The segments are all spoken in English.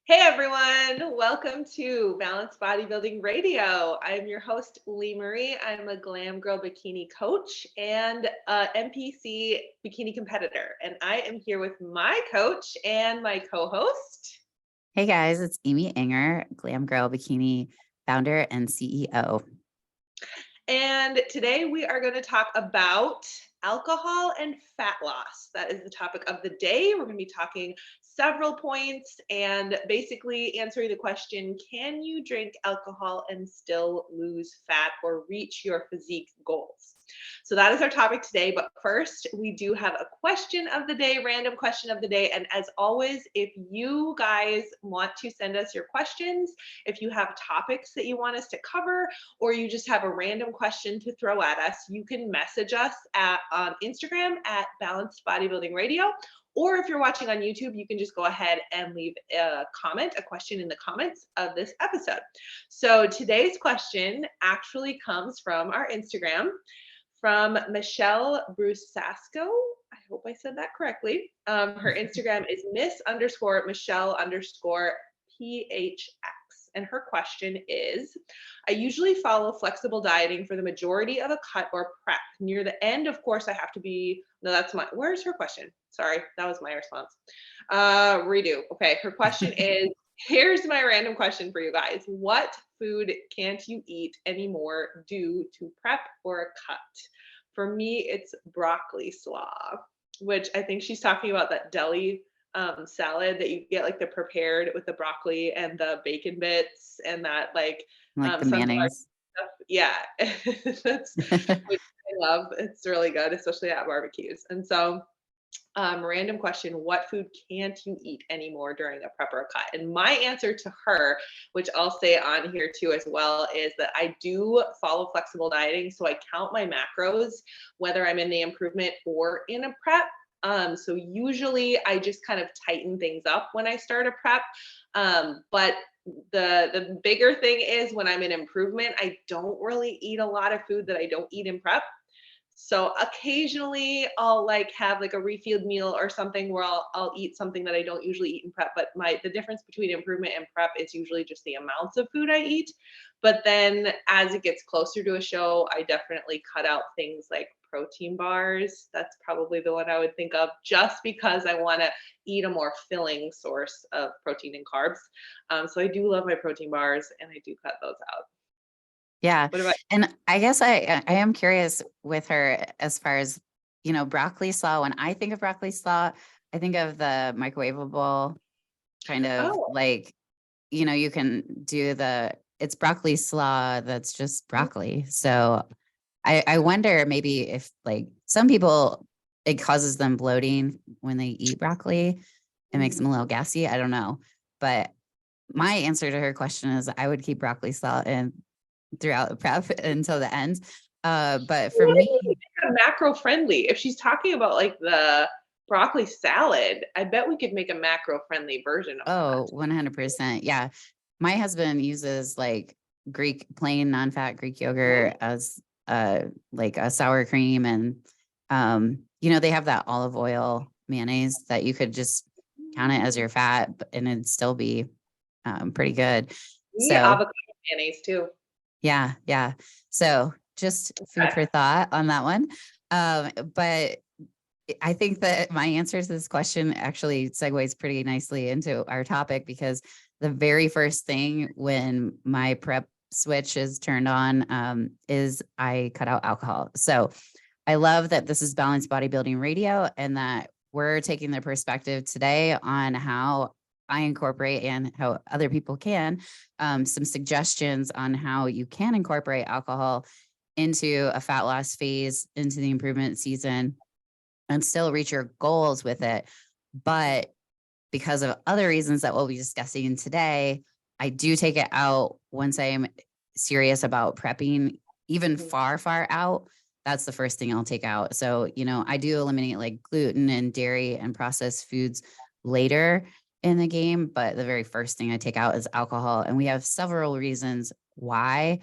Hey everyone, welcome to Balanced Bodybuilding Radio. I'm your host, Leemarie. I'm a glam girl bikini coach and a NPC bikini competitor. And I am here with my coach and my co-host. Hey guys, it's Amy Enger, Glam Girl Bikini founder and CEO. And today we are going to talk about alcohol and fat loss. That is the topic of the day. We're going to be talking several points and basically answering the question, can you drink alcohol and still lose fat or reach your physique goals? So that is our topic today. But first, we do have a question of the day, random question of the day. And as always, if you guys want to send us your questions, if you have topics that you want us to cover, or you just have a random question to throw at us, you can message us on Instagram at Balanced Bodybuilding Radio. Or if you're watching on YouTube, you can just go ahead and leave a comment, a question in the comments of this episode. So today's question actually comes from our Instagram, from Michelle Brusasco. I hope I said that correctly. Her Instagram is Miss_Michelle_PHX. And her question is, I usually follow flexible dieting for the majority of a cut or prep. Near the end, of course, I have to be, no, where's her question? Sorry, that was my response. Redo. Okay, her question is, here's my random question for you guys. What food can't you eat anymore due to prep or a cut? For me, it's broccoli slaw, which I think she's talking about that deli salad that you get, like the prepared with the broccoli and the bacon bits and that like Like the sunflower mayonnaise. stuff. Yeah, that's which I love. It's really good, especially at barbecues. And so random question, what food can't you eat anymore during a prep or a cut? And my answer to her, which I'll say on here too as well, is that I do follow flexible dieting. So I count my macros, whether I'm in the improvement or in a prep. So usually I just kind of tighten things up when I start a prep. But the bigger thing is when I'm in improvement, I don't really eat a lot of food that I don't eat in prep. So occasionally I'll like have like a refilled meal or something where I'll eat something that I don't usually eat in prep. But the difference between improvement and prep is usually just the amounts of food I eat. But then as it gets closer to a show, I definitely cut out things like protein bars. That's probably the one I would think of, just because I want to eat a more filling source of protein and carbs. So I do love my protein bars and I do cut those out. Yeah. What about And I guess I am curious with her as far as, broccoli slaw. When I think of broccoli slaw, I think of the microwavable kind you? of Oh, like, you can do it's broccoli slaw that's just broccoli. So I wonder maybe if like some people, it causes them bloating when they eat broccoli. It makes them a little gassy. I don't know. But my answer to her question is I would keep broccoli slaw in throughout the prep until the end. But for me, macro friendly. If she's talking about like the broccoli salad, I bet we could make a macro friendly version of that. 100%. Yeah. My husband uses like plain non-fat Greek yogurt as like a sour cream. And, they have that olive oil mayonnaise that you could just count it as your fat and it'd still be pretty good. We So avocado mayonnaise too. yeah. Yeah. So just food for thought on that one. But I think that my answer to this question actually segues pretty nicely into our topic, because the very first thing when my prep switch is turned on is I cut out alcohol. So I love that this is Balanced Bodybuilding Radio and that we're taking the perspective today on how I incorporate and how other people can, some suggestions on how you can incorporate alcohol into a fat loss phase, into the improvement season, and still reach your goals with it. But because of other reasons that we'll be discussing today, I do take it out once I'm serious about prepping, even far, far out. That's the first thing I'll take out. So, I do eliminate like gluten and dairy and processed foods later in the game, but the very first thing I take out is alcohol. And we have several reasons why.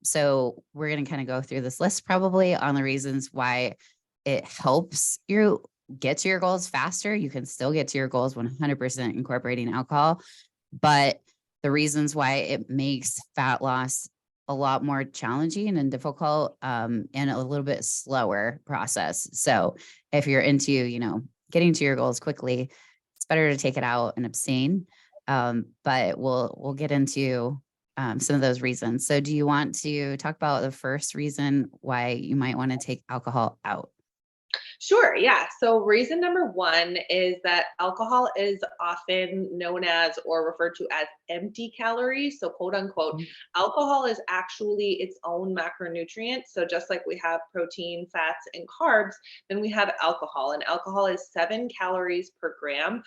So we're going to kind of go through this list probably on the reasons why it helps you get to your goals faster. You can still get to your goals 100% incorporating alcohol, but the reasons why it makes fat loss a lot more challenging and difficult, and a little bit slower process. So if you're into, getting to your goals quickly, it's better to take it out and abstain. But we'll get into some of those reasons. So do you want to talk about the first reason why you might want to take alcohol out? Sure. Yeah. So, reason number one is that alcohol is often known as or referred to as empty calories. So, quote unquote, Mm. alcohol is actually its own macronutrient. So, just like we have protein, fats, and carbs, then we have alcohol, and alcohol is 7 calories per gram.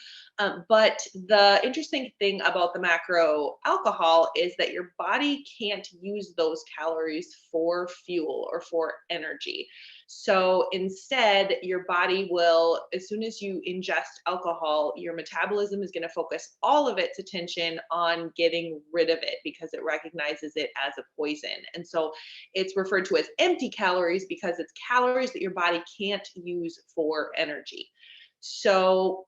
But the interesting thing about the macro alcohol is that your body can't use those calories for fuel or for energy. So instead, your body will, as soon as you ingest alcohol, your metabolism is going to focus all of its attention on getting rid of it because it recognizes it as a poison. And so it's referred to as empty calories because it's calories that your body can't use for energy. So,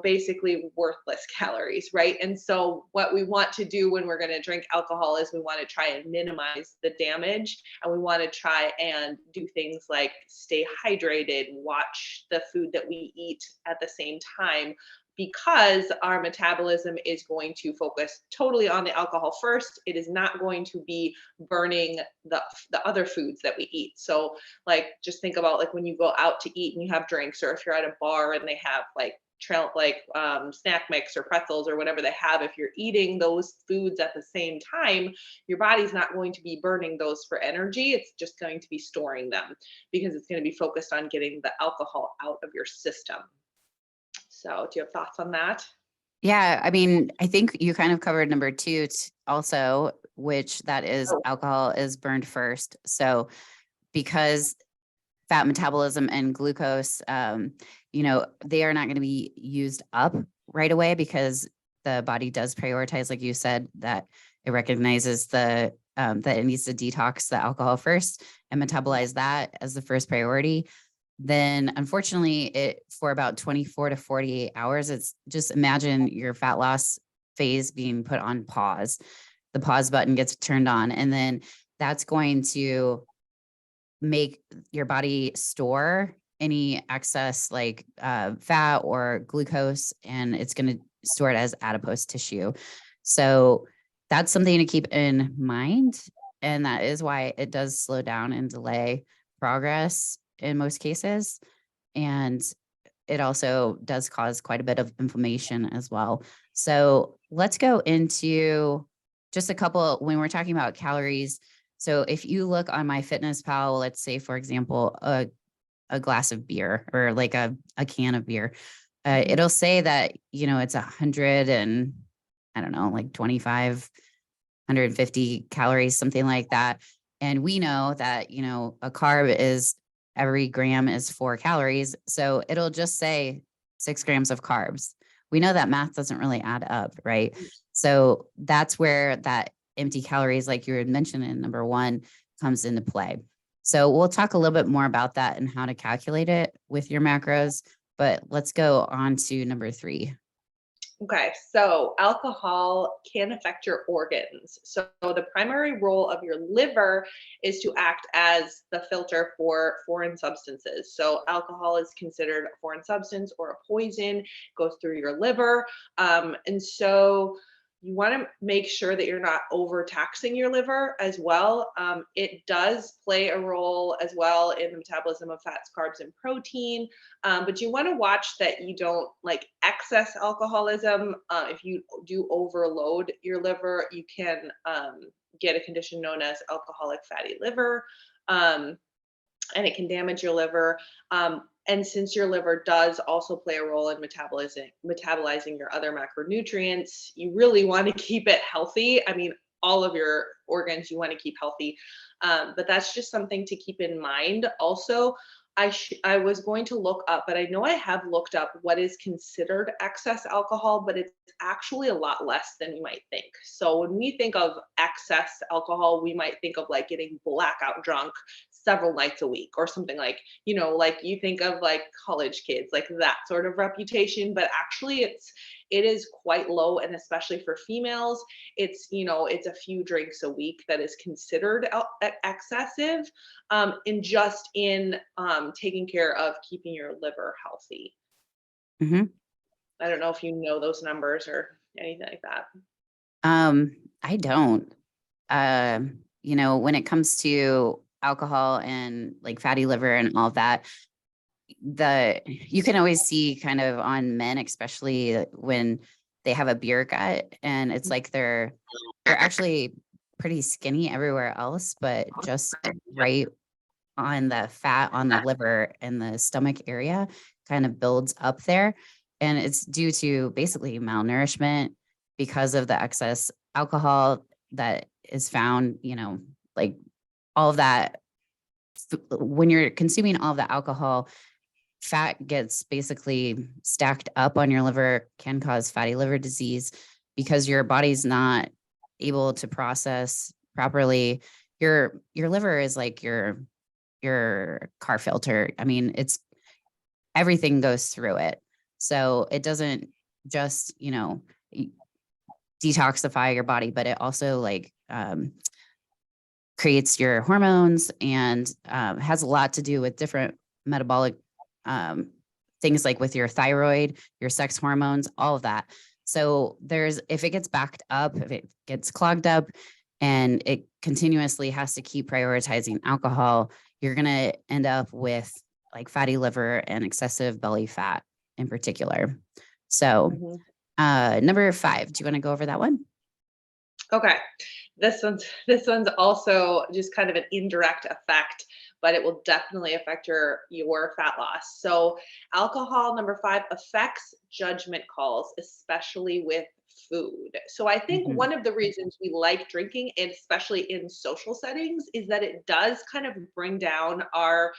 basically worthless calories, right? And so, what we want to do when we're going to drink alcohol is we want to try and minimize the damage, and we want to try and do things like stay hydrated, watch the food that we eat at the same time, because our metabolism is going to focus totally on the alcohol first. It is not going to be burning the other foods that we eat. So, like, just think about like when you go out to eat and you have drinks, or if you're at a bar and they have like snack mix or pretzels or whatever they have. If you're eating those foods at the same time, your body's not going to be burning those for energy. It's just going to be storing them because it's going to be focused on getting the alcohol out of your system. So, do you have thoughts on that? Yeah, I mean, I think you kind of covered number two also, which that is Oh, alcohol is burned first. So because fat metabolism and glucose, they are not going to be used up right away because the body does prioritize, like you said, that it recognizes that it needs to detox the alcohol first and metabolize that as the first priority. Then unfortunately, it for about 24 to 48 hours, it's just imagine your fat loss phase being put on pause. The pause button gets turned on, and then that's going to make your body store any excess like fat or glucose, and it's going to store it as adipose tissue. So that's something to keep in mind. And that is why it does slow down and delay progress in most cases. And it also does cause quite a bit of inflammation as well. So let's go into just a couple when we're talking about calories. So if you look on MyFitnessPal, let's say, for example, a glass of beer or like a can of beer, mhm. it'll say that, it's 100 and I don't know, like 25, 150 calories, something like that. And we know that, a carb is every gram is 4 calories. So it'll just say 6 grams of carbs. We know that math doesn't really add up, right? So that's where that empty calories, like you had mentioned in number one, comes into play. So we'll talk a little bit more about that and how to calculate it with your macros. But let's go on to number three. Okay, so alcohol can affect your organs. So the primary role of your liver is to act as the filter for foreign substances. So alcohol is considered a foreign substance or a poison, goes through your liver. And so you want to make sure that you're not overtaxing your liver as well. It does play a role as well in the metabolism of fats, carbs, and protein. But you want to watch that you don't like excess alcoholism. If you do overload your liver, you can get a condition known as alcoholic fatty liver, um, and it can damage your liver. And since your liver does also play a role in metabolizing your other macronutrients, you really want to keep it healthy. I mean, all of your organs you want to keep healthy, but that's just something to keep in mind. Also, I was going to look up, but I know I have looked up what is considered excess alcohol, but it's actually a lot less than you might think. So when we think of excess alcohol, we might think of like getting blackout drunk, several nights a week or something, like, like you think of like college kids, like that sort of reputation, but actually it is quite low. And especially for females, it's a few drinks a week that is considered excessive, in just in taking care of keeping your liver healthy. Mhm. I don't know if you know those numbers or anything like that. I don't. When it comes to alcohol and like fatty liver and all of that, you can always see kind of on men, especially when they have a beer gut, and it's like they're actually pretty skinny everywhere else, but just right on the fat on the liver and the stomach area kind of builds up there. And it's due to basically malnourishment because of the excess alcohol that is found, like all of that. When you're consuming all of the alcohol, fat gets basically stacked up on your liver, can cause fatty liver disease because your body's not able to process properly. Your liver is like your car filter. I mean, it's everything goes through it. So it doesn't just, detoxify your body, but it also like creates your hormones and has a lot to do with different metabolic um, things like with your thyroid, your sex hormones, all of that. So if it gets backed up, if it gets clogged up and it continuously has to keep prioritizing alcohol, you're going to end up with like fatty liver and excessive belly fat in particular. So, Mhm. number 5, do you want to go over that one? Okay. This one's also just kind of an indirect effect, but it will definitely affect your fat loss. So alcohol, number 5, affects judgment calls, especially with food. So I think Mhm. one of the reasons we like drinking, and especially in social settings, is that it does kind of bring down our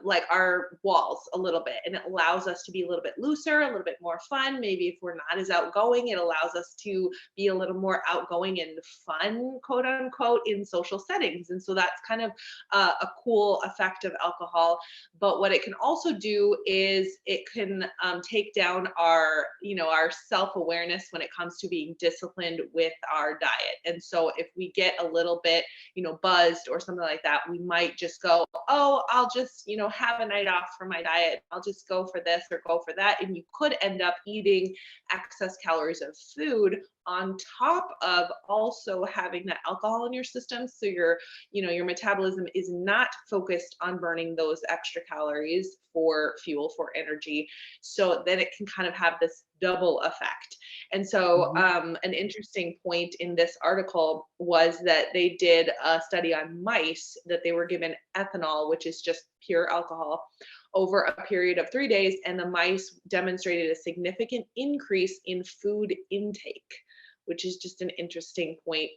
like our walls a little bit, and it allows us to be a little bit looser, a little bit more fun. Maybe if we're not as outgoing, it allows us to be a little more outgoing and fun, quote unquote, in social settings. And so that's kind of a cool effect of alcohol. But what it can also do is it can take down our self-awareness when it comes to being disciplined with our diet. And so if we get a little bit, buzzed or something like that, we might just go, oh, I'll just, have a night off from my diet. I'll just go for this or go for that. And you could end up eating excess calories of food on top of also having that alcohol in your system. So your metabolism is not focused on burning those extra calories for fuel, for energy. So then it can kind of have this double effect. And so Mhm. an interesting point in this article was that they did a study on mice that they were given ethanol, which is just pure alcohol, over a period of 3 days, and the mice demonstrated a significant increase in food intake, which is just an interesting point.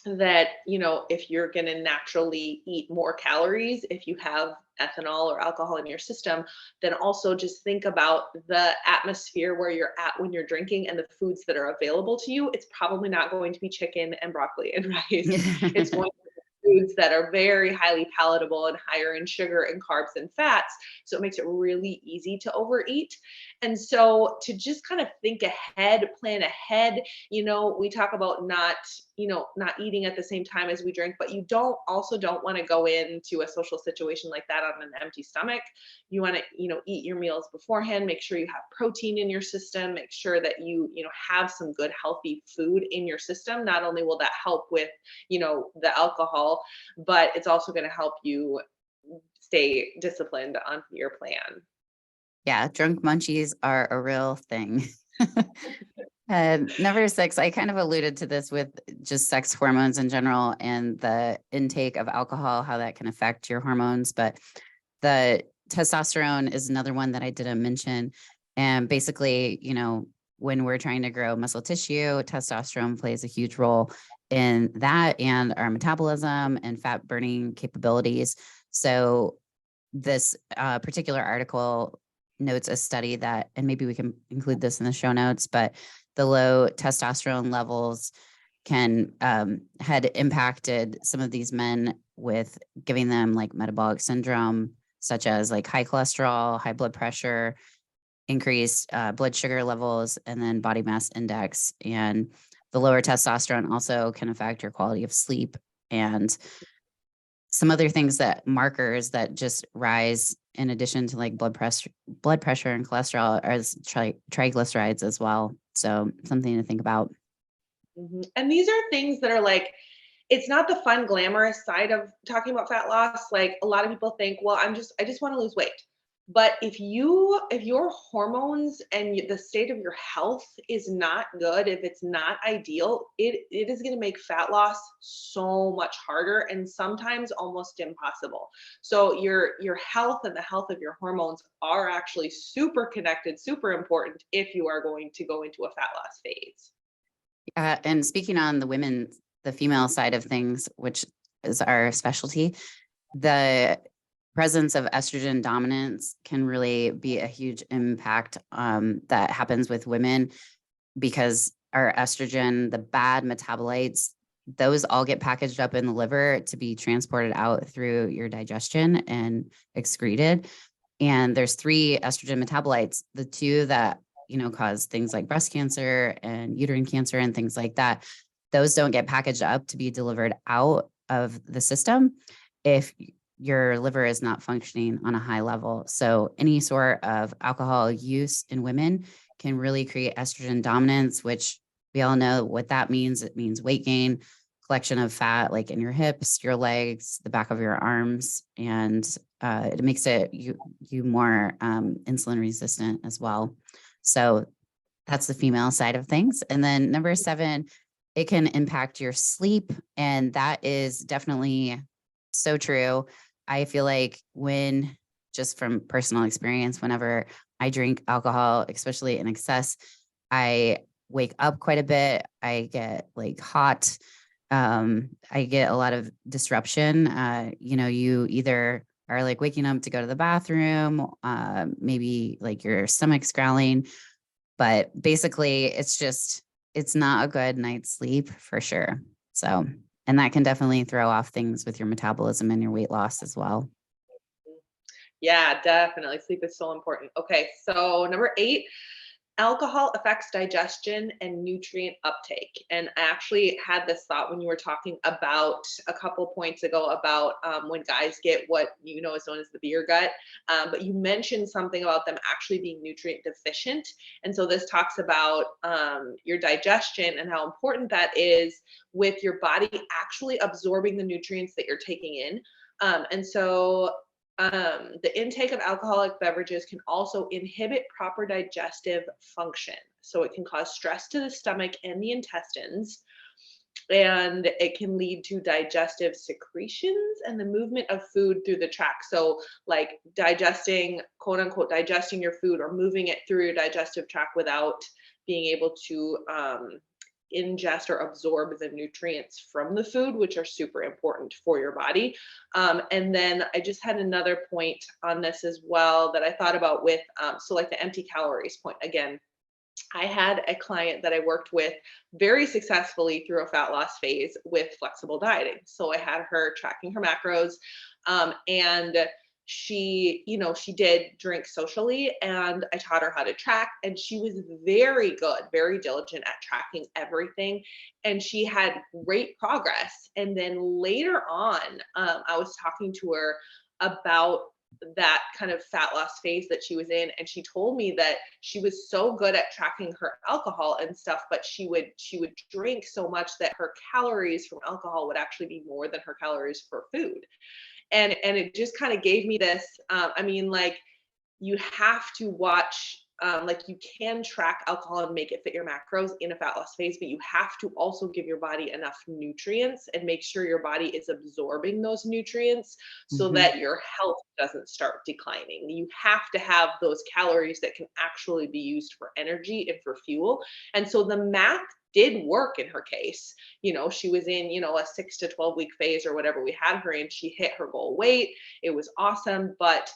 That if you're going to naturally eat more calories if you have ethanol or alcohol in your system, then also just think about the atmosphere where you're at when you're drinking and the foods that are available to you. It's probably not going to be chicken and broccoli and rice. It's going to be foods that are very highly palatable and higher in sugar and carbs and fats, so it makes it really easy to overeat. And so to just kind of think ahead, plan ahead, we talk about not eating at the same time as we drink, but you don't want to go into a social situation like that on an empty stomach. You want to, eat your meals beforehand, make sure you have protein in your system, make sure that you have some good healthy food in your system. Not only will that help with, the alcohol, but it's also going to help you stay disciplined on your plan. Yeah, drunk munchies are a real thing. And number 6, I kind of alluded to this with just sex hormones in general and the intake of alcohol, how that can affect your hormones. But the testosterone is another one that I didn't mention. And basically, when we're trying to grow muscle tissue, testosterone plays a huge role in that and our metabolism and fat burning capabilities. So this particular article notes a study that, and maybe we can include this in the show notes, but the low testosterone levels can had impacted some of these men with giving them like metabolic syndrome, such as like high cholesterol, high blood pressure, increased blood sugar levels, and then body mass index. And the lower testosterone also can affect your quality of sleep and some other things, that markers that just rise in addition to like blood pressure and cholesterol, are triglycerides as well. So something to think about. And these are things that are like, it's not the fun, glamorous side of talking about fat loss. Like a lot of people think, well, I just want to lose weight. But if your hormones and the state of your health is not good, if it's not ideal, it is going to make fat loss so much harder and sometimes almost impossible. So your health and the health of your hormones are actually super connected, super important if you are going to go into a fat loss phase. And speaking on the female side of things, which is our specialty, the presence of estrogen dominance can really be a huge impact that happens with women, because our estrogen, the bad metabolites, those all get packaged up in the liver to be transported out through your digestion and excreted. And there's three estrogen metabolites, the two that, cause things like breast cancer and uterine cancer and things like that. Those don't get packaged up to be delivered out of the system if your liver is not functioning on a high level. So any sort of alcohol use in women can really create estrogen dominance, which we all know what that means. It means weight gain, collection of fat like in your hips, your legs, the back of your arms, and it makes you more insulin resistant as well. So that's the female side of things. And then number 7, it can impact your sleep, and that is definitely so true. I feel like just from personal experience, whenever I drink alcohol, especially in excess, I wake up quite a bit. I get like hot. I get a lot of disruption. You either are like waking up to go to the bathroom, maybe like your stomach's growling, but basically it's not a good night's sleep for sure. So, and that can definitely throw off things with your metabolism and your weight loss as well. Yeah, definitely. Sleep is so important. Okay, so number 8, alcohol affects digestion and nutrient uptake. And I actually had this thought when you were talking about a couple points ago about when guys get what is known as the beer gut. But you mentioned something about them actually being nutrient deficient. And so this talks about your digestion and how important that is with your body actually absorbing the nutrients that you're taking in. The intake of alcoholic beverages can also inhibit proper digestive function. So it can cause stress to the stomach and the intestines, and it can lead to digestive secretions and the movement of food through the tract. So, like digesting, quote unquote, digesting your food or moving it through your digestive tract without being able to ingest or absorb the nutrients from the food, which are super important for your body. And then I just had another point on this as well that I thought about with, so like the empty calories point again. I had a client that I worked with very successfully through a fat loss phase with flexible dieting. So I had her tracking her macros, and she did drink socially, and I taught her how to track, and she was very good, very diligent at tracking everything, and she had great progress. And then later on, I was talking to her about that kind of fat loss phase that she was in, and she told me that she was so good at tracking her alcohol and stuff, but she would drink so much that her calories from alcohol would actually be more than her calories for food. And it just kind of gave me this, like, you have to watch, like, you can track alcohol and make it fit your macros in a fat loss phase, but you have to also give your body enough nutrients and make sure your body is absorbing those nutrients so Mhm. that your health doesn't start declining. You have to have those calories that can actually be used for energy and for fuel. And so the math did work in her case. She was in, a 6 to 12 week phase or whatever we had her in. She hit her goal weight. It was awesome, but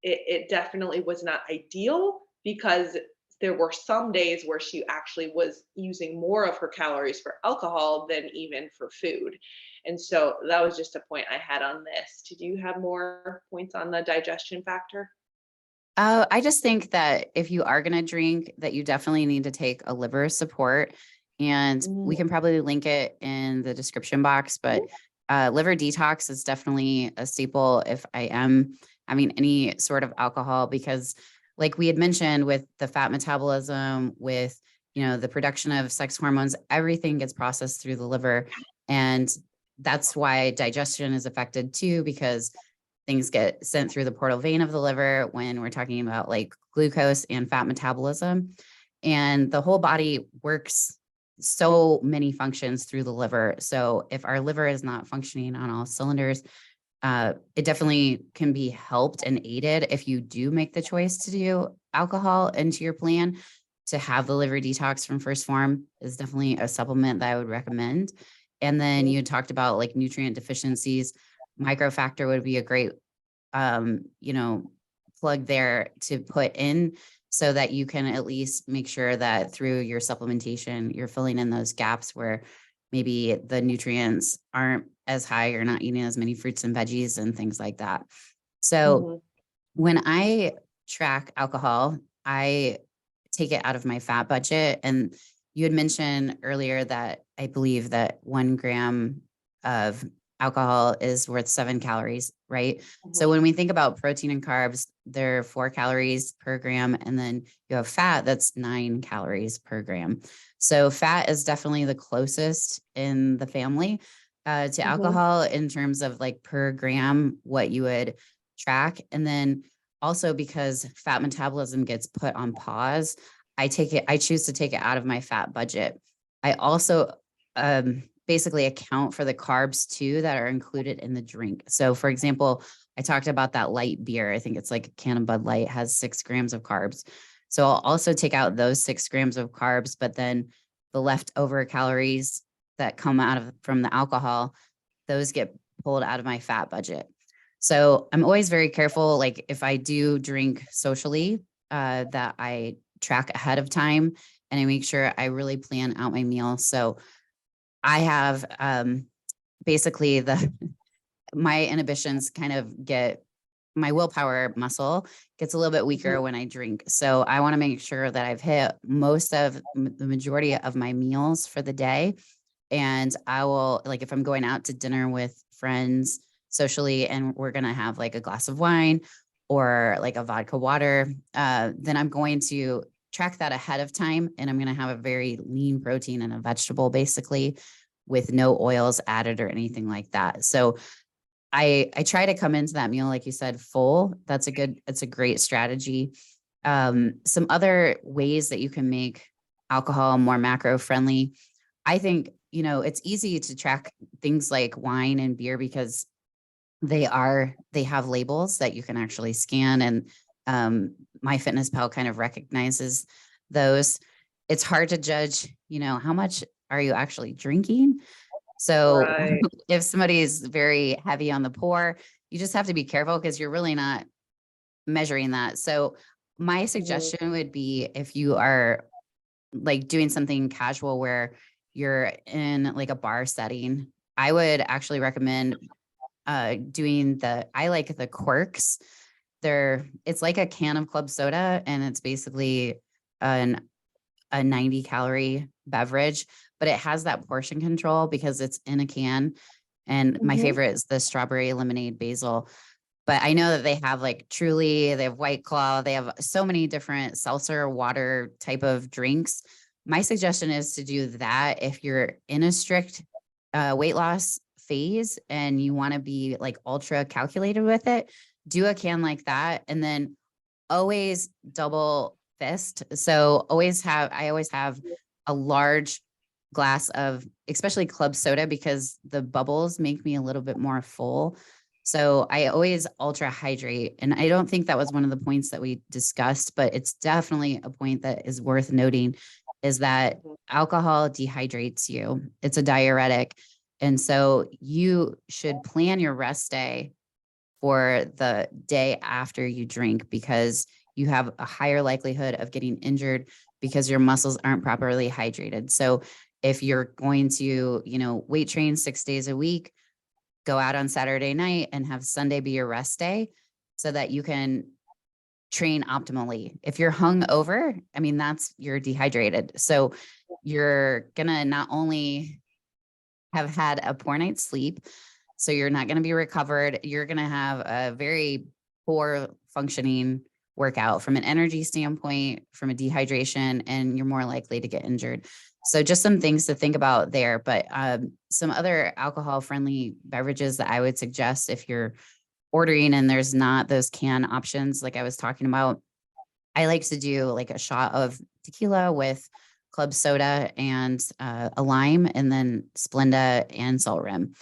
it definitely was not ideal because there were some days where she actually was using more of her calories for alcohol than even for food. And so that was just a point I had on this. Did you have more points on the digestion factor? I just think that if you are going to drink, that you definitely need to take a liver support. And we Mm, can probably link it in the description box, but liver detox is definitely a staple if I am having any sort of alcohol, because like we had mentioned with the fat metabolism, with, the production of sex hormones, everything gets processed through the liver. And that's why digestion is affected too, because things get sent through the portal vein of the liver when we're talking about like glucose and fat metabolism. And the whole body works so many functions through the liver. So if our liver is not functioning on all cylinders, it definitely can be helped and aided if you do make the choice to do alcohol into your plan. To have the liver detox from First Form is definitely a supplement that I would recommend. And then mhm, you talked about like nutrient deficiencies. Microfactor would be a great um, you know, plug there to put in, so that you can at least make sure that through your supplementation, you're filling in those gaps where maybe the nutrients aren't as high, you're not eating as many fruits and veggies and things like that. So mhm, when I track alcohol, I take it out of my fat budget. And you had mentioned earlier that I believe that 1 gram of alcohol is worth 7 calories, right? So mhm. when we think about protein and carbs, they're 4 calories per gram. And then you have fat, that's 9 calories per gram. So fat is definitely the closest in the family to Mhm. alcohol in terms of like per gram, what you would track. And then also because fat metabolism gets put on pause, I choose to take it out of my fat budget. I also basically account for the carbs too that are included in the drink. So for example, I talked about that light beer. I think it's like a can of Bud Light has 6 grams of carbs. So I'll also take out those 6 grams of carbs, but then the leftover calories that come out of from the alcohol, those get pulled out of my fat budget. So I'm always very careful. Like if I do drink socially, that I track ahead of time and I make sure I really plan out my meal. So I have basically the my inhibitions kind of get my willpower muscle gets a little bit Mhm. weaker when I drink. So I want to make sure that I've hit most of the majority of my meals for the day. And I will, like, if I'm going out to dinner with friends socially and we're going to have like a glass of wine or like a vodka water, then I'm going to track that ahead of time. And I'm going to have a very lean protein and a vegetable basically with no oils added or anything like that. So I try to come into that meal, like you said, full. It's a great strategy. Some other ways that you can make alcohol more macro friendly. I think, it's easy to track things like wine and beer because they have labels that you can actually scan, and MyFitnessPal kind of recognizes those. It's hard to judge, how much are you actually drinking? So Right. if somebody is very heavy on the pour, you just have to be careful because you're really not measuring that. So my Mhm. suggestion would be if you are like doing something casual where you're in like a bar setting, I would actually recommend doing I like the quirks. It's like a can of club soda and it's basically an a 90-calorie beverage, but it has that portion control because it's in a can. And my Mhm. favorite is the strawberry lemonade basil. But I know that they have like Truly, they have White Claw, they have so many different seltzer water type of drinks. My suggestion is to do that if you're in a strict weight loss phase and you want to be like ultra calculated with it, do a can like that. And then always double fist. So I always have a large glass of, especially club soda, because the bubbles make me a little bit more full. So I always ultra hydrate. And I don't think that was one of the points that we discussed, but it's definitely a point that is worth noting is that Mhm. alcohol dehydrates you. It's a diuretic. And so you should plan your rest day for the day after you drink because you have a higher likelihood of getting injured because your muscles aren't properly hydrated. So if you're going to, weight train 6 days a week, go out on Saturday night and have Sunday be your rest day so that you can train optimally. If you're hung over, I mean, you're dehydrated. So you're going to not only have had a poor night's sleep, so you're not going to be recovered, you're going to have a very poor functioning workout from an energy standpoint, from a dehydration, and you're more likely to get injured. So just some things to think about there. But some other alcohol friendly beverages that I would suggest if you're ordering and there's not those can options like I was talking about, I like to do like a shot of tequila with club soda and a lime, and then Splenda and salt rim.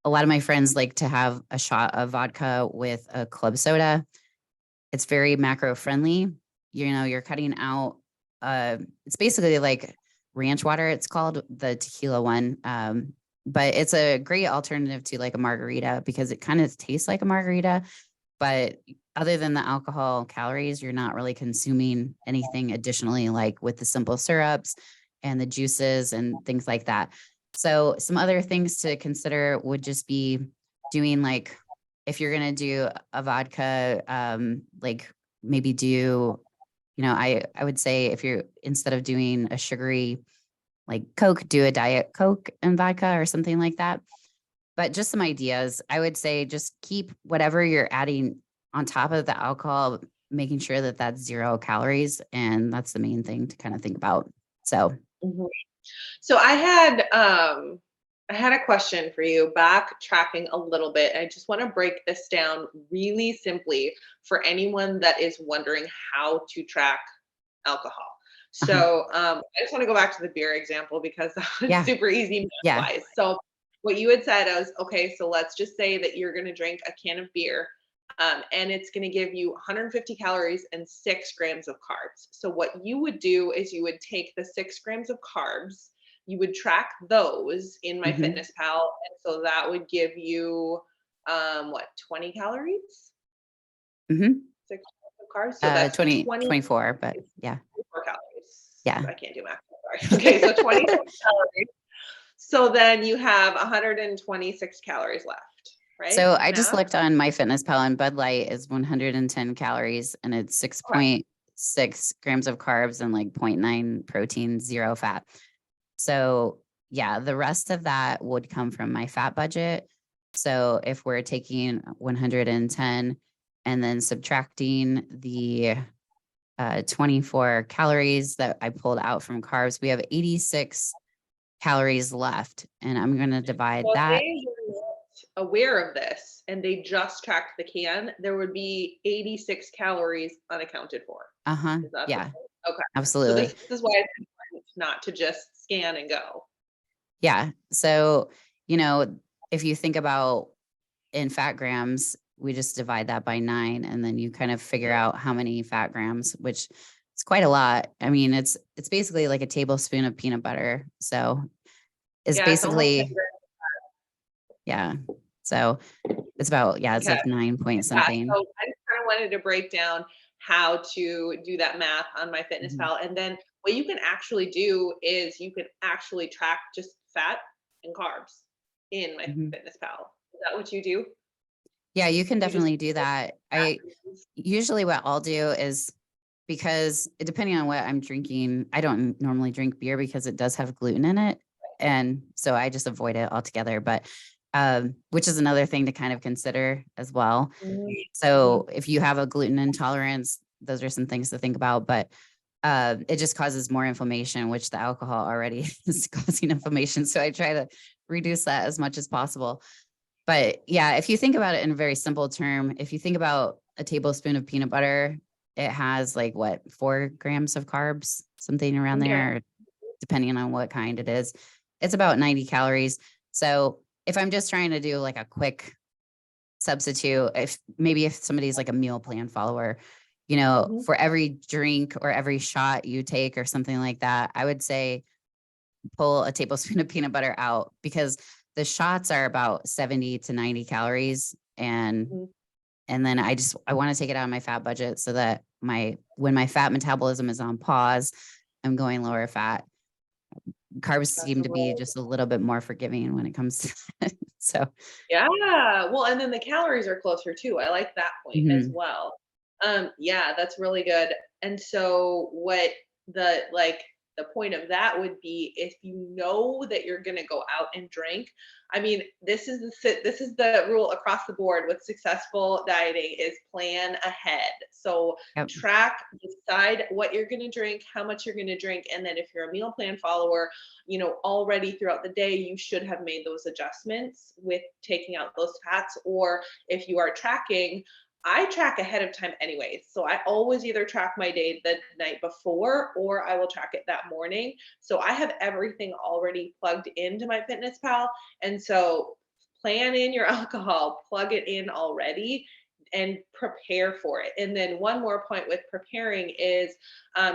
A lot of my friends like to have a shot of vodka with a club soda. It's very macro friendly. You're cutting out, it's basically like ranch water. It's called the tequila one. But it's a great alternative to like a margarita because it kind of tastes like a margarita, but other than the alcohol calories, you're not really consuming anything additionally, like with the simple syrups and the juices and things like that. So some other things to consider would just be doing like, if you're going to do a vodka, like maybe do, I would say if you're, instead of doing a sugary like Coke, do a Diet Coke and vodka or something like that. But just some ideas. I would say just keep whatever you're adding on top of the alcohol, making sure that that's 0 calories. And that's the main thing to kind of think about. So, Mhm. So I had a question for you, backtracking a little bit. I just want to break this down really simply for anyone that is wondering how to track alcohol. uh-huh. So I just want to go back to the beer example because it's Yeah. super easy Yeah. math wise. So what you had said was, okay, so let's just say that you're going to drink a can of beer, and it's going to give you 150 calories and 6 grams of carbs. So what you would do is you would take the 6 grams of carbs, you would track those in my Mm-hmm. fitness pal, and so that would give you what, 20 calories, Mm-hmm. 6 grams of carbs. So that's 20, 20 24, but yeah. 24 calories. Yeah. I can't do math. Sorry. Okay, so 24 calories. So then you have 126 calories left, right? So I just Math? looked on MyFitnessPal, and Bud Light is 110 calories and it's Okay. 6.6 grams of carbs and like zero point 0.9 protein, 0 fat. So yeah, the rest of that would come from my fat budget. So if we're taking 110 and then subtracting the 24 calories that I pulled out from carbs, we have 86 calories left. And I'm going to divide So if that. they were not aware of this and they just tracked the can, there would be 86 calories unaccounted for. Uh-huh. Is that the Yeah, point? Okay. So absolutely. this is why it's important not to just scan and go. Yeah. So, if you think about in fat grams, we just divide that by 9 and then you kind of figure Mhm. out how many fat grams, which it's quite a lot. I mean, it's basically like a tablespoon of peanut butter. So, it's Yeah, it's almost 10 basically, grams. yeah. So, it's about, yeah, it's Okay. like 9 point Yeah, something. so I just kinda wanted to break down how to do that math on my fitness Mhm. pal, and then what you can actually do is you can actually track just fat and carbs in my Mhm. fitness pal. Is that what you do? Yeah, you can You just definitely do that. I usually what I'll do is, because depending on what I'm drinking, I don't normally drink beer because it does have gluten in it. And so I just avoid it altogether. But which is another thing to kind of consider as well. Mhm, mhm. So if you have a gluten intolerance, those are some things to think about. But it just causes more inflammation, which the alcohol already is causing inflammation. So I try to reduce that as much as possible. But yeah, if you think about it in a very simple term, if you think about a tablespoon of peanut butter, it has like what, 4 grams of carbs, something around Okay. there, depending on what kind it is. It's about 90 calories. So if I'm just trying to do like a quick substitute, if somebody's like a meal plan follower, Mhm. for every drink or every shot you take or something like that, I would say pull a tablespoon of peanut butter out, because the shots are about 70 to 90 calories. And Mhm. And then I want to take it out of my fat budget so that when my fat metabolism is on pause, I'm going lower fat. Carbs That's seem to be really just a little bit more forgiving when it comes to that. So, yeah. Well, and then the calories are closer too. I like that point as mhm. well. Yeah, that's really good. And so what the point of that would be if you know that you're going to go out and drink. I mean, this is the rule across the board with successful dieting is plan ahead. So Yep. track, decide what you're going to drink, how much you're going to drink, and then if you're a meal plan follower, already throughout the day, you should have made those adjustments with taking out those fats. Or if you are tracking, I track ahead of time anyways. So I always either track my day the night before or I will track it that morning. So I have everything already plugged into my Fitness Pal. And so plan in your alcohol, plug it in already and prepare for it. And then one more point with preparing is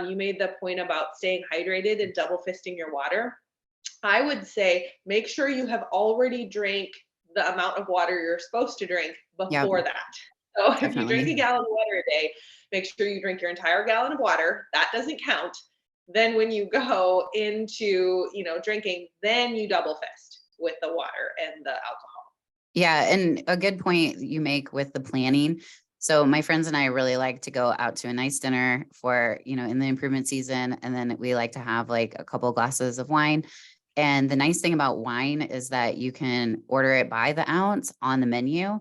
you made the point about staying hydrated and double fisting your water. I would say make sure you have already drank the amount of water you're supposed to drink Yep. before that. So if you drink Definitely. a gallon of water a day, make sure you drink your entire gallon of water. That doesn't count. Then when you go into, drinking, then you double fist with the water and the alcohol. Yeah. And a good point you make with the planning. So my friends and I really like to go out to a nice dinner for, in the improvement season. And then we like to have like a couple glasses of wine. And the nice thing about wine is that you can order it by the ounce on the menu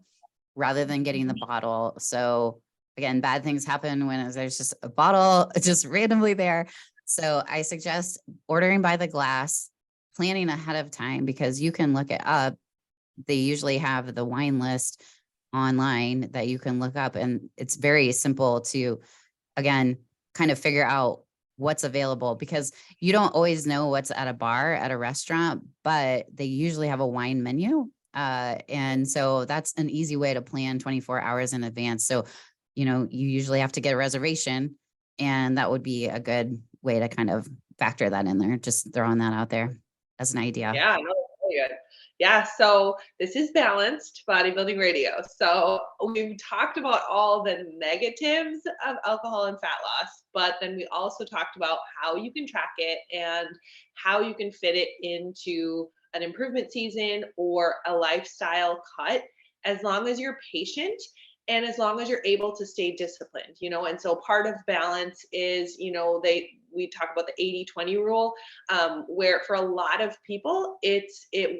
rather than getting the bottle. So again, bad things happen when there's just a bottle just randomly there. So I suggest ordering by the glass, planning ahead of time because you can look it up. They usually have the wine list online that you can look up, and it's very simple to, again, kind of figure out what's available because you don't always know what's at a bar at a restaurant, but they usually have a wine menu. And so that's an easy way to plan 24 hours in advance. So, you usually have to get a reservation, and that would be a good way to kind of factor that in there. Just throwing that out there as an idea. Yeah, no, that's really good. Yeah, so this is balanced bodybuilding radio. So we've talked about all the negatives of alcohol and fat loss, but then we also talked about how you can track it and how you can fit it into an improvement season or a lifestyle cut as long as you're patient and as long as you're able to stay disciplined, and so part of balance is, we talk about the 80-20 rule, where for a lot of people it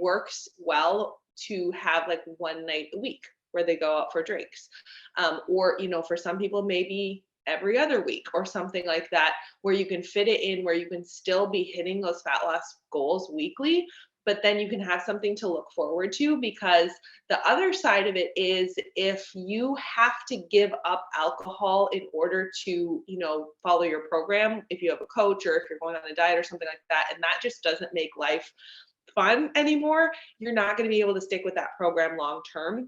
works well to have like one night a week where they go out for drinks, or for some people maybe every other week or something like that, where you can fit it in where you can still be hitting those fat loss goals weekly, but then you can have something to look forward to. Because the other side of it is if you have to give up alcohol in order to, follow your program, if you have a coach or if you're going on a diet or something like that, and that just doesn't make life fun anymore, you're not going to be able to stick with that program long term,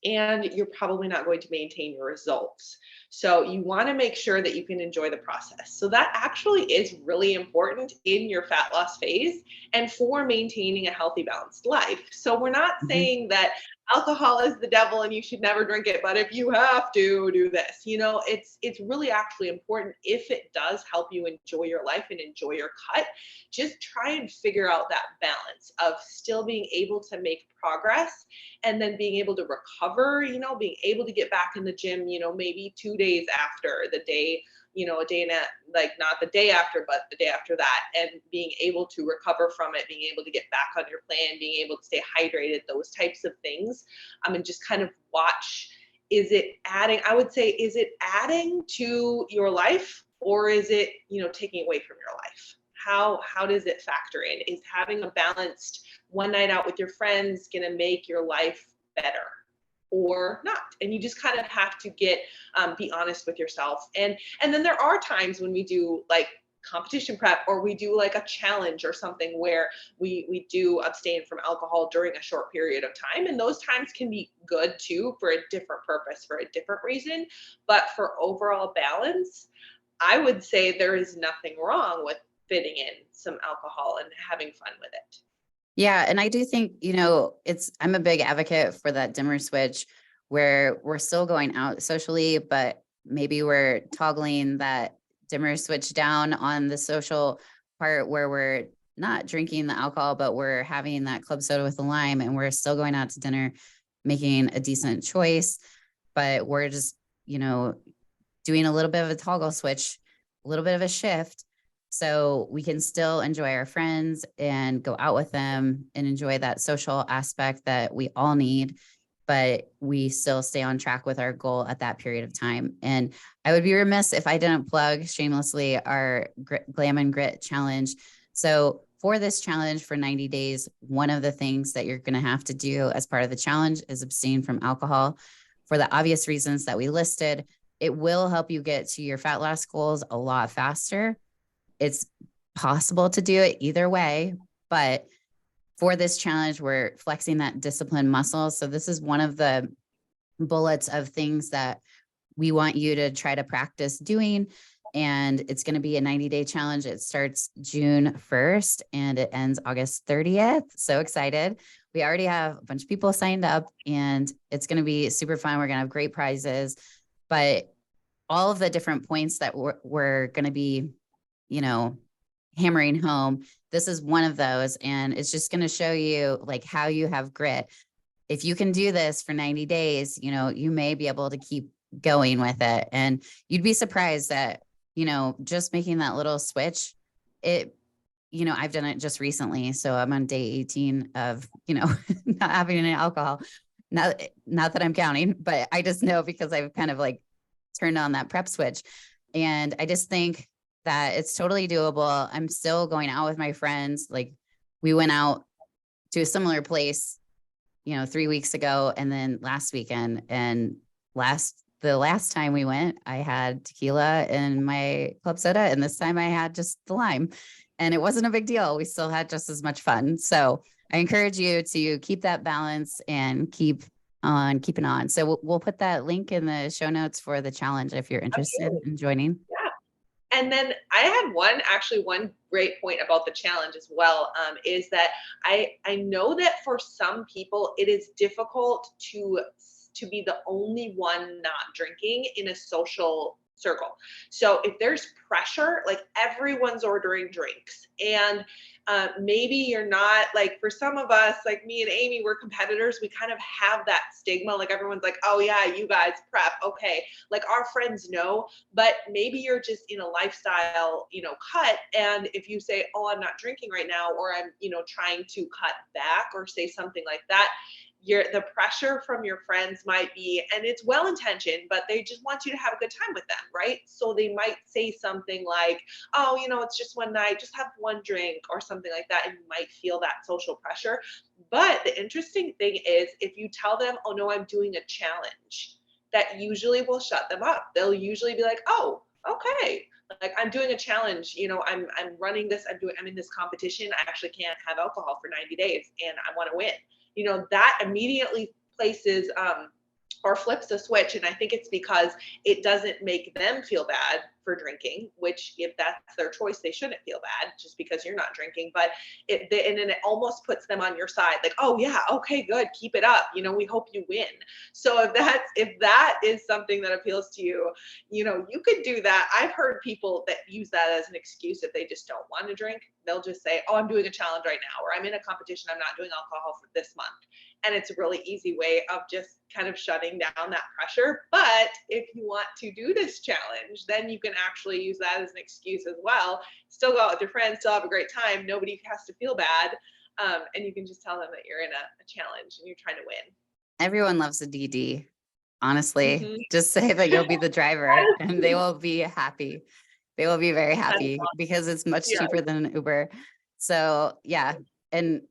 and you're probably not going to maintain your results. So you want to make sure that you can enjoy the process. So that actually is really important in your fat loss phase and for maintaining a healthy, balanced life. So we're not Mhm. saying that alcohol is the devil and you should never drink it, but if you have to do this, it's really actually important if it does help you enjoy your life and enjoy your cut. Just try and figure out that balance of still being able to make progress and then being able to recover, being able to get back in the gym, maybe 2 days after the day, a day and like not the day after, but the day after that, and being able to recover from it, being able to get back on your plan, being able to stay hydrated, those types of things. And just kind of watch, is it adding, I would say, is it adding to your life or is it, taking away from your life? How does it factor in? Is having a balanced one night out with your friends going to make your life better or not? And you just kind of have to be honest with yourself. And then there are times when we do like competition prep or we do like a challenge or something where we do abstain from alcohol during a short period of time, and those times can be good too for a different purpose, for a different reason. But for overall balance, I would say there is nothing wrong with fitting in some alcohol and having fun with it. Yeah. And I do think, I'm a big advocate for that dimmer switch where we're still going out socially, but maybe we're toggling that dimmer switch down on the social part where we're not drinking the alcohol, but we're having that club soda with the lime and we're still going out to dinner, making a decent choice, but we're just, doing a little bit of a toggle switch, a little bit of a shift. So we can still enjoy our friends and go out with them and enjoy that social aspect that we all need, but we still stay on track with our goal at that period of time. And I would be remiss if I didn't plug shamelessly our Glam and Grit challenge. So for this challenge for 90 days, one of the things that you're going to have to do as part of the challenge is abstain from alcohol for the obvious reasons that we listed. It will help you get to your fat loss goals a lot faster. It's possible to do it either way, but for this challenge, we're flexing that discipline muscle. So this is one of the bullets of things that we want you to try to practice doing. And it's going to be a 90-day challenge. It starts June 1st and it ends August 30th. So excited. We already have a bunch of people signed up and it's going to be super fun. We're going to have great prizes, but all of the different points that we're going to be, hammering home, this is one of those. And it's just going to show you like how you have grit. If you can do this for 90 days, you may be able to keep going with it. And you'd be surprised that, just making that little switch, I've done it just recently. So I'm on day 18 of, not having any alcohol. Not that I'm counting, but I just know because I've kind of like turned on that prep switch. And I just think that it's totally doable. I'm still going out with my friends. Like we went out to a similar place, 3 weeks ago and then last weekend. And the last time we went, I had tequila in my club soda. And this time I had just the lime and it wasn't a big deal. We still had just as much fun. So I encourage you to keep that balance and keep on keeping on. So we'll put that link in the show notes for the challenge if you're interested in joining. Yeah. And then I had one great point about the challenge as well, is that I know that for some people it is difficult to be the only one not drinking in a social circle. So if there's pressure, like everyone's ordering drinks and maybe you're not like, for some of us, like me and Amy, we're competitors. We kind of have that stigma. Like everyone's like, oh yeah, you guys prep. Okay. Like our friends know, but maybe you're just in a lifestyle, cut. And if you say, oh, I'm not drinking right now, or I'm, trying to cut back or say something like that, the pressure from your friends might be, and it's well intentioned, but they just want you to have a good time with them, right? So they might say something like, oh, it's just one night, just have one drink or something like that, and you might feel that social pressure. But the interesting thing is if you tell them, oh no, I'm doing a challenge, that usually will shut them up. They'll usually be like, oh, okay, like I'm doing a challenge, I'm running this, I'm in this competition, I actually can't have alcohol for 90 days and I want to win. That immediately places or flips a switch. And I think it's because it doesn't make them feel bad for drinking, which if that's their choice, they shouldn't feel bad just because you're not drinking. But and then it almost puts them on your side, like, oh yeah, okay, good, keep it up. We hope you win. So if that is something that appeals to you, you could do that. I've heard people that use that as an excuse if they just don't want to drink. They'll just say, oh, I'm doing a challenge right now, or I'm in a competition, I'm not doing alcohol for this month. And it's a really easy way of just kind of shutting down that pressure. But if you want to do this challenge, then you can actually use that as an excuse as well. Still go out with your friends, still have a great time. Nobody has to feel bad. And you can just tell them that you're in a challenge and you're trying to win. Everyone loves a DD. Honestly, Mm-hmm. just say that you'll be the driver and they will be happy. They will be very That's happy awesome. because it's much Yeah. cheaper than an Uber. So yeah. And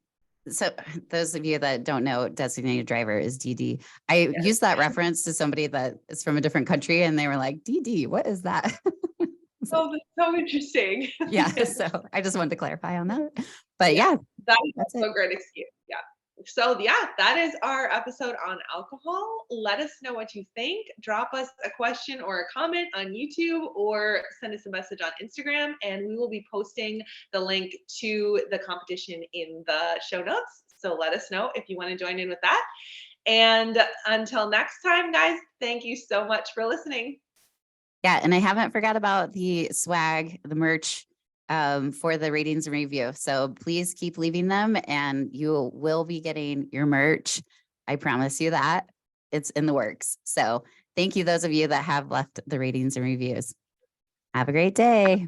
so those of you that don't know, designated driver is DD. I Yes. used that reference to somebody that is from a different country and they were like, DD, what is that? Oh, that's so interesting. Yeah. Yes. So I just wanted to clarify on that. But Yeah, yeah, that is that's it. also a great excuse. Yeah. So yeah, that is our episode on alcohol. Let us know what you think. Drop us a question or a comment on YouTube or send us a message on Instagram, and we will be posting the link to the competition in the show notes. So let us know if you want to join in with that. And until next time, guys, thank you so much for listening. Yeah. And I haven't forgot about the swag, the merch for the ratings and review. So please keep leaving them and you will be getting your merch. I promise you that it's in the works. So thank you, those of you that have left the ratings and reviews. Have a great day.